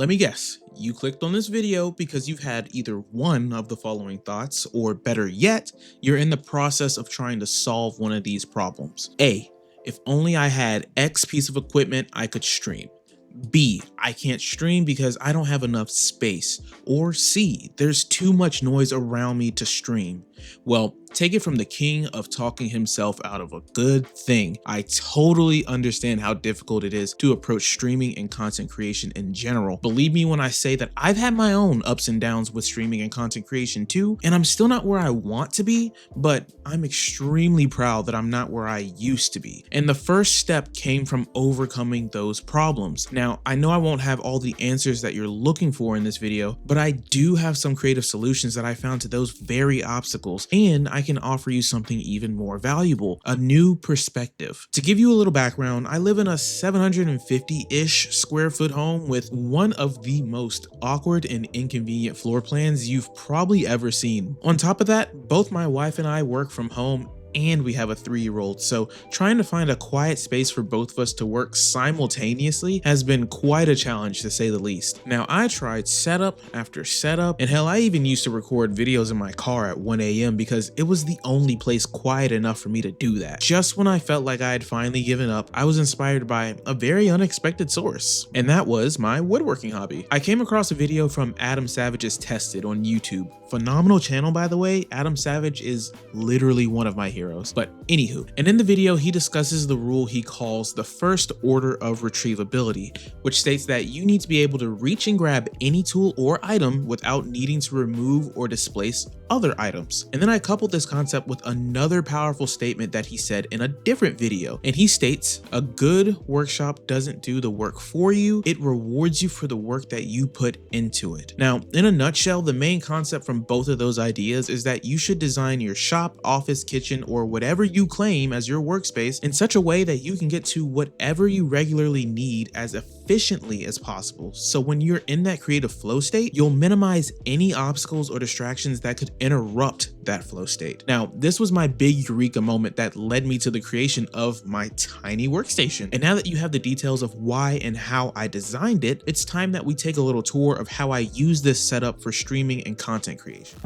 let me guess, you clicked on this video because you've had either one of the following thoughts, or better yet, you're in the process of trying to solve one of these problems. A, if only I had X piece of equipment, I could stream. B, I can't stream because I don't have enough space. Or C, there's too much noise around me to stream. Well, take it from the king of talking himself out of a good thing. I totally understand how difficult it is to approach streaming and content creation in general. Believe me when I say that I've had my own ups and downs with streaming and content creation too, and I'm still not where I want to be, but I'm extremely proud that I'm not where I used to be. And the first step came from overcoming those problems. Now, I know I won't have all the answers that you're looking for in this video, but I do have some creative solutions that I found to those very obstacles, and I can offer you something even more valuable, a new perspective. To give you a little background, I live in a 750-ish square foot home with one of the most awkward and inconvenient floor plans you've probably ever seen. On top of that, both my wife and I work from home, and we have a 3-year-old, so trying to find a quiet space for both of us to work simultaneously has been quite a challenge, to say the least. Now, I tried setup after setup, and hell, I even used to record videos in my car at 1 a.m. because it was the only place quiet enough for me to do that. Just when I felt like I had finally given up, I was inspired by a very unexpected source, and that was my woodworking hobby. I came across a video from Adam Savage's Tested on YouTube. Phenomenal channel, by the way. Adam Savage is literally one of my heroes. But anywho, and in the video he discusses the rule he calls the first order of retrievability, which states that you need to be able to reach and grab any tool or item without needing to remove or displace other items. And then I coupled this concept with another powerful statement that he said in a different video, and he states, a good workshop doesn't do the work for you, it rewards you for the work that you put into it. Now, in a nutshell, the main concept from both of those ideas is that you should design your shop, office, kitchen, or whatever you claim as your workspace in such a way that you can get to whatever you regularly need as efficiently as possible. So when you're in that creative flow state, you'll minimize any obstacles or distractions that could interrupt that flow state. Now, this was my big eureka moment that led me to the creation of my tiny workstation. And now that you have the details of why and how I designed it, it's time that we take a little tour of how I use this setup for streaming and content creation.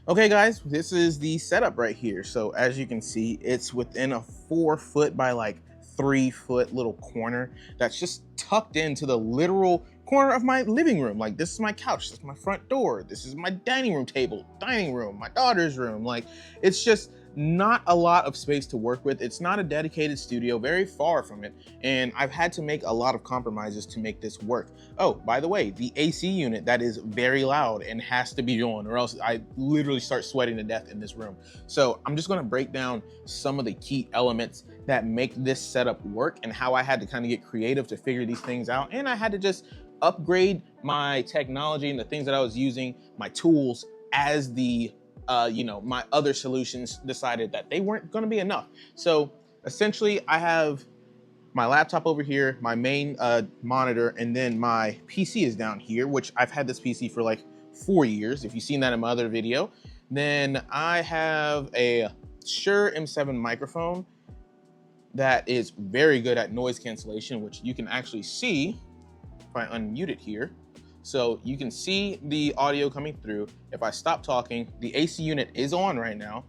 Okay guys, this is the setup right here. So as you can see, it's within a 4 foot by like 3 foot little corner that's just tucked into the literal corner of my living room. Like, this is my couch, this is my front door, this is my dining room table, dining room, my daughter's room. Like, it's just not a lot of space to work with. It's not a dedicated studio, very far from it, and I've had to make a lot of compromises to make this work. Oh, by the way, the AC unit, that is very loud and has to be on, or else I literally start sweating to death in this room. So I'm just going to break down some of the key elements that make this setup work and how I had to kind of get creative to figure these things out, and I had to just upgrade my technology and the things that I was using, my tools, as the my other solutions decided that they weren't going to be enough. So essentially, I have my laptop over here, my main monitor, and then my PC is down here, which I've had this PC for like 4 years, if you've seen that in my other video. Then I have a Shure M7 microphone that is very good at noise cancellation, which you can actually see if I unmute it here. So you can see the audio coming through. If I stop talking, the AC unit is on right now,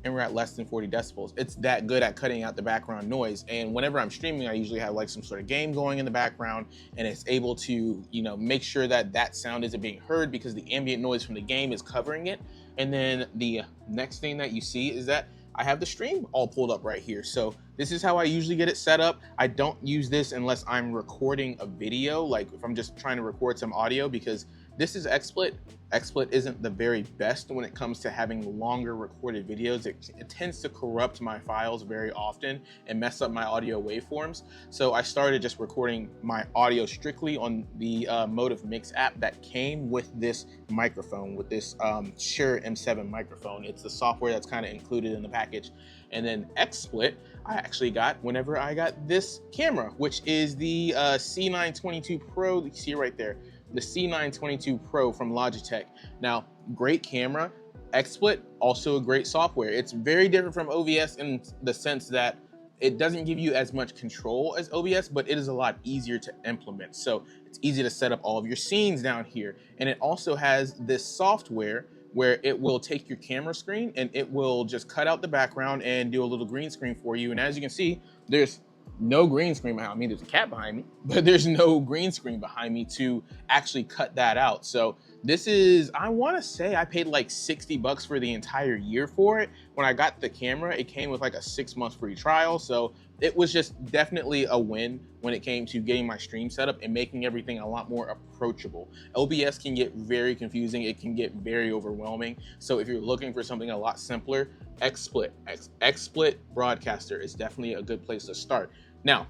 and we're at less than 40 decibels. It's that good at cutting out the background noise. And whenever I'm streaming, I usually have like some sort of game going in the background, and it's able to, make sure that that sound isn't being heard because the ambient noise from the game is covering it. And then the next thing that you see is that I have the stream all pulled up right here. So this is how I usually get it set up. I don't use this unless I'm recording a video, like if I'm just trying to record some audio, because this is XSplit. XSplit isn't the very best when it comes to having longer recorded videos. It tends to corrupt my files very often and mess up my audio waveforms. So I started just recording my audio strictly on the Motive Mix app that came with this microphone, with this Shure M7 microphone. It's the software that's kind of included in the package. And then XSplit, I actually got whenever I got this camera, which is the C922 Pro. You see it right there, the C922 Pro from Logitech. Now, great camera. XSplit, also a great software. It's very different from OBS in the sense that it doesn't give you as much control as OBS, but it is a lot easier to implement. So it's easy to set up all of your scenes down here. And it also has this software where it will take your camera screen and it will just cut out the background and do a little green screen for you. And as you can see, there's no green screen behind me. There's a cat behind me, but there's no green screen behind me to actually cut that out. So this is, I want to say I paid like $60 for the entire year for it. When I got the camera, it came with like a 6-month free trial. So it was just definitely a win when it came to getting my stream set up and making everything a lot more approachable. OBS can get very confusing. It can get very overwhelming. So if you're looking for something a lot simpler, XSplit Broadcaster is definitely a good place to start. Now,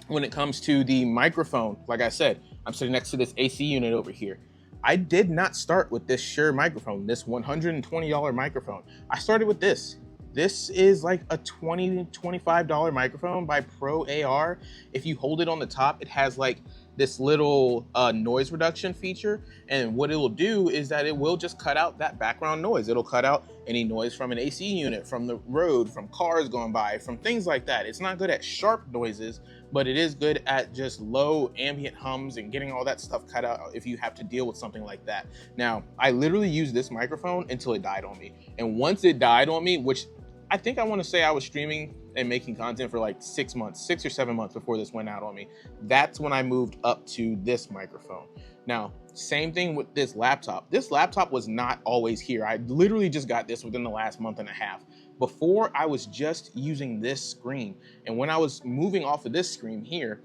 when it comes to the microphone, like I said, I'm sitting next to this AC unit over here. I did not start with this Shure microphone, this $120 microphone. I started with this. This is like a $20, $25 microphone by Pro AR. If you hold it on the top, it has like this little noise reduction feature. And what it will do is that it will just cut out that background noise. It'll cut out any noise from an AC unit, from the road, from cars going by, from things like that. It's not good at sharp noises, but it is good at just low ambient hums and getting all that stuff cut out if you have to deal with something like that. Now, I literally used this microphone until it died on me. And once it died on me, which I think I want to say I was streaming and making content for like 6 months, 6 or 7 months before this went out on me. That's when I moved up to this microphone. Now, same thing with this laptop. This laptop was not always here. I literally just got this within the last month and a half. Before, I was just using this screen. And when I was moving off of this screen here,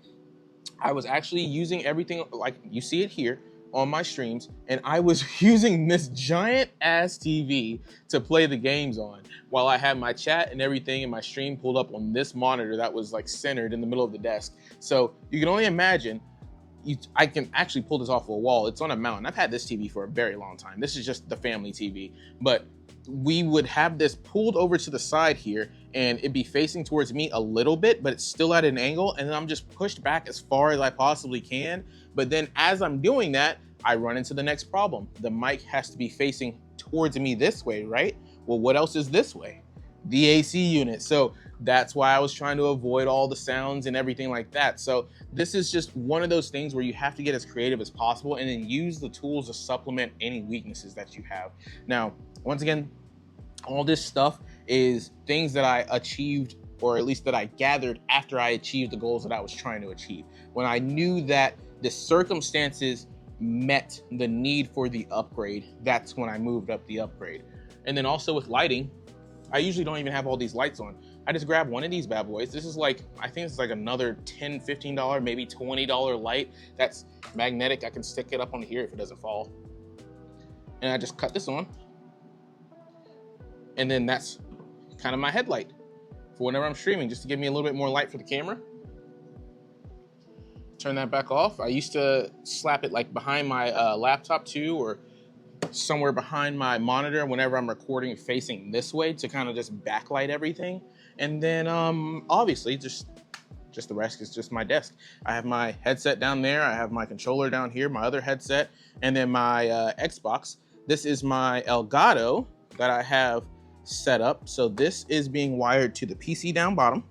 I was actually using everything like you see it here on my streams, and I was using this giant ass TV to play the games on while I had my chat and everything and my stream pulled up on this monitor that was like centered in the middle of the desk. So you can only imagine, I can actually pull this off of a wall. It's on a mount. I've had this TV for a very long time. This is just the family TV, but we would have this pulled over to the side here and it'd be facing towards me a little bit, but it's still at an angle. And then I'm just pushed back as far as I possibly can. But then as I'm doing that, I run into the next problem. The mic has to be facing towards me this way, right? Well, what else is this way? The AC unit. So that's why I was trying to avoid all the sounds and everything like that. So this is just one of those things where you have to get as creative as possible and then use the tools to supplement any weaknesses that you have. Now, once again, all this stuff is things that I achieved, or at least that I gathered after I achieved the goals that I was trying to achieve. When I knew that the circumstances met the need for the upgrade, that's when I moved up the upgrade. And then also with lighting, I usually don't even have all these lights on. I just grab one of these bad boys. This is like, I think it's like another $10, $15, maybe $20 light that's magnetic. I can stick it up on here if it doesn't fall. And I just cut this on. And then that's kind of my headlight for whenever I'm streaming, just to give me a little bit more light for the camera. Turn that back off. I used to slap it like behind my laptop too, or somewhere behind my monitor whenever I'm recording facing this way to kind of just backlight everything. And then obviously just the rest is just my desk. I have my headset down there. I have my controller down here, my other headset, and then my Xbox. This is my Elgato that I have set up. So this is being wired to the PC down bottom.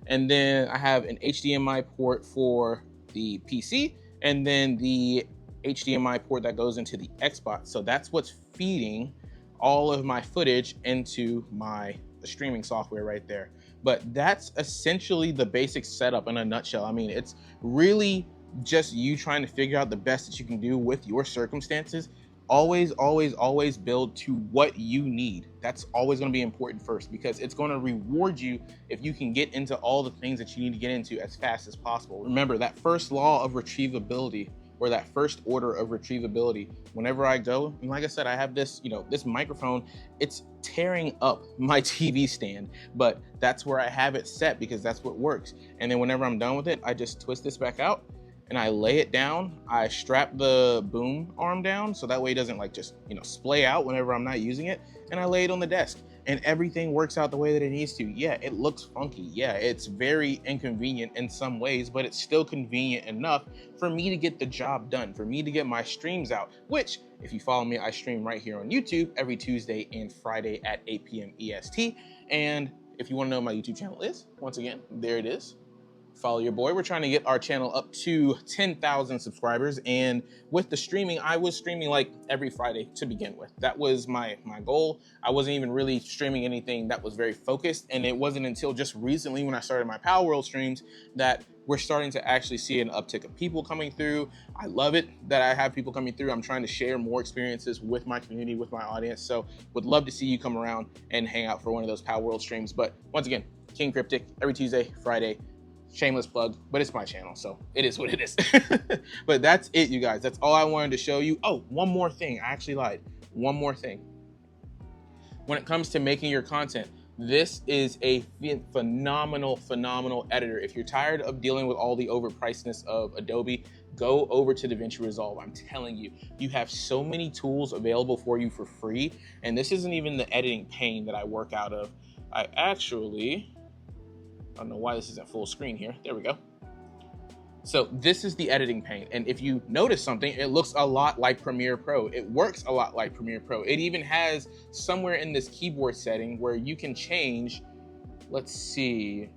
And then I have an HDMI port for the PC, and then the HDMI port that goes into the Xbox. So that's what's feeding all of my footage into the streaming software right there. But that's essentially the basic setup in a nutshell. I mean, it's really just you trying to figure out the best that you can do with your circumstances. Always, always, always build to what you need. That's always going to be important first, because it's going to reward you if you can get into all the things that you need to get into as fast as possible. Remember that first law of retrievability, or that first order of retrievability. Whenever I go, and like I said, I have this, this microphone, it's tearing up my TV stand, but that's where I have it set because that's what works. And then whenever I'm done with it, I just twist this back out and I lay it down. I strap the boom arm down so that way it doesn't like just, splay out whenever I'm not using it. And I lay it on the desk. and everything works out the way that it needs to. Yeah, it looks funky. Yeah, it's very inconvenient in some ways, but it's still convenient enough for me to get the job done, for me to get my streams out, which if you follow me, I stream right here on YouTube every Tuesday and Friday at 8 p.m. EST. And if you want to know what my YouTube channel is, once again, there it is. Follow your boy. We're trying to get our channel up to 10,000 subscribers. And with the streaming, I was streaming like every Friday to begin with. That was my goal. I wasn't even really streaming anything that was very focused. And it wasn't until just recently when I started my Power World streams that we're starting to actually see an uptick of people coming through. I love it that I have people coming through. I'm trying to share more experiences with my community, with my audience. So would love to see you come around and hang out for one of those Power World streams. But once again, King Cryptic every Tuesday, Friday. Shameless plug, but it's my channel, so it is what it is. But that's it, you guys. That's all I wanted to show you. Oh, one more thing. I actually lied. One more thing. When it comes to making your content, this is a phenomenal editor. If you're tired of dealing with all the overpricedness of Adobe, go over to DaVinci Resolve. I'm telling you, you have so many tools available for you for free. And this isn't even the editing pane that I work out of. I don't know why this isn't full screen here. There we go. So this is the editing pane. And if you notice something, it looks a lot like Premiere Pro. It works a lot like Premiere Pro. It even has somewhere in this keyboard setting where you can change, let's see.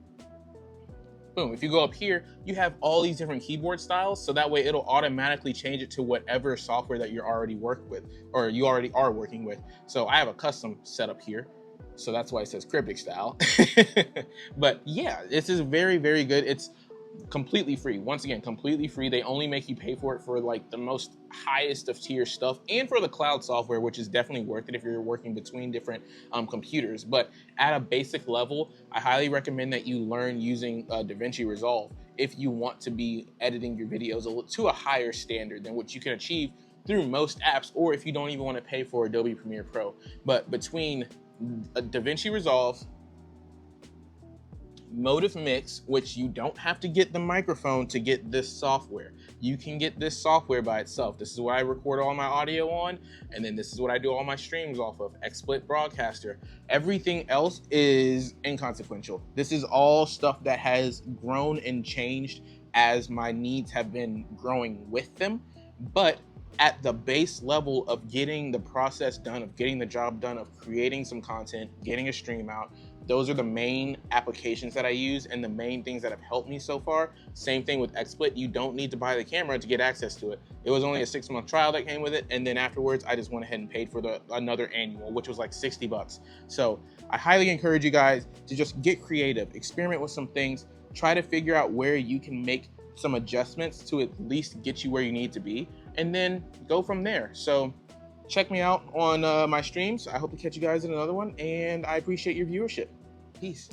Boom, if you go up here, you have all these different keyboard styles. So that way it'll automatically change it to whatever software that you're already working with, or you already are working with. So I have a custom setup here. So that's why it says cryptic style. But yeah, this is very, very good. It's completely free. Once again, completely free. They only make you pay for it for like the most highest of tier stuff and for the cloud software, which is definitely worth it if you're working between different computers. But at a basic level, I highly recommend that you learn using DaVinci Resolve if you want to be editing your videos to a higher standard than what you can achieve through most apps, or if you don't even want to pay for Adobe Premiere Pro. But between DaVinci Resolve, Motive Mix, which you don't have to get the microphone to get this software. You can get this software by itself. This is what I record all my audio on, and then this is what I do all my streams off of, XSplit Broadcaster. Everything else is inconsequential. This is all stuff that has grown and changed as my needs have been growing with them. But at the base level of getting the process done, of getting the job done, of creating some content, getting a stream out, those are the main applications that I use and the main things that have helped me so far. Same thing with XSplit. You don't need to buy the camera to get access to it. It was only a 6-month trial that came with it. And then afterwards, I just went ahead and paid for another annual, which was like 60 bucks. So I highly encourage you guys to just get creative, experiment with some things, try to figure out where you can make some adjustments to at least get you where you need to be, and then go from there. So check me out on my streams. I hope to catch you guys in another one, and I appreciate your viewership. Peace.